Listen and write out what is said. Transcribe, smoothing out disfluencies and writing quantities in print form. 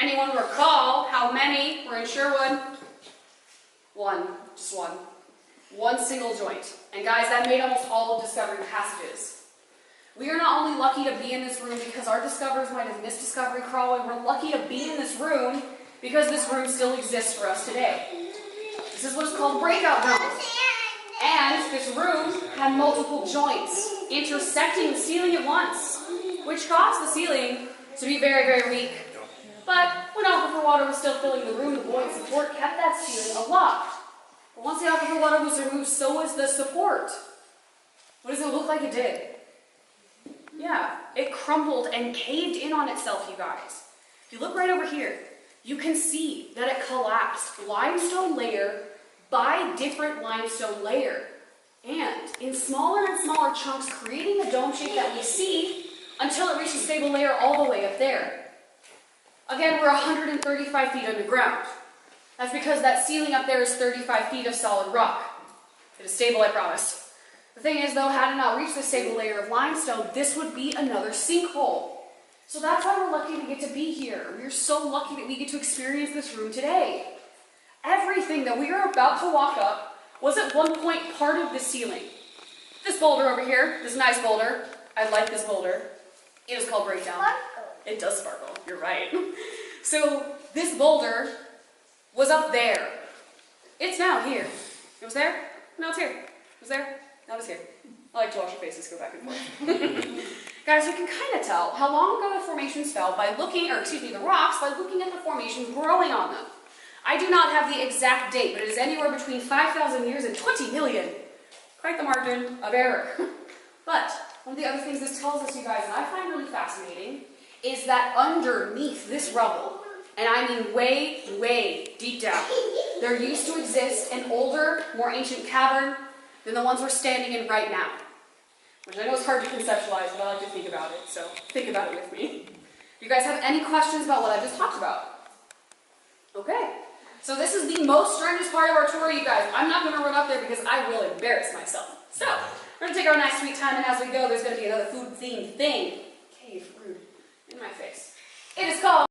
Anyone recall how many were in Sherwood? One, just one. One single joint. And guys, that made almost all of Discovery Passages. We are not only lucky to be in this room because our discoverers might have missed Discovery Crawling, we're lucky to be in this room because this room still exists for us today. This is what is called Breakup room. And this room had multiple joints intersecting the ceiling at once, which caused the ceiling to be very, very weak. But when aquifer water was still filling the room, the buoyant support kept that ceiling aloft. But once the aquifer water was removed, so was the support. What does it look like it did? Yeah, it crumbled and caved in on itself, you guys. If you look right over here, you can see that it collapsed limestone layer by different limestone layer. And in smaller and smaller chunks, creating the dome shape that we see until it reached a stable layer all the way up there. Again, we're 135 feet underground. That's because that ceiling up there is 35 feet of solid rock. It is stable, I promise. The thing is, though, had it not reached the stable layer of limestone, this would be another sinkhole. So that's why we're lucky to get to be here. We're so lucky that we get to experience this room today. Everything that we are about to walk up was at one point part of the ceiling. This boulder over here, this nice boulder, I like this boulder. It is called Breakdown. It does sparkle, you're right. So this boulder was up there. It's now here. It was there, now it's here. It was there, now it's here. I like to watch your faces go back and forth. Guys, you can kind of tell how long ago the formations fell by looking, the rocks, by looking at the formations growing on them. I do not have the exact date, but it is anywhere between 5,000 years and 20 million. Quite the margin of error. But one of the other things this tells us, you guys, and I find really fascinating, is that underneath this rubble, and I mean way, way deep down, there used to exist an older, more ancient cavern than the ones we're standing in right now. Which I know is hard to conceptualize, but I like to think about it, so think about it with me. You guys have any questions about what I just talked about? Okay. So this is the most strenuous part of our tour, you guys. I'm not going to run up there because I will embarrass myself. So, we're going to take our nice sweet time, and as we go, there's going to be another food-themed thing. Cave, rude, in my face. It is called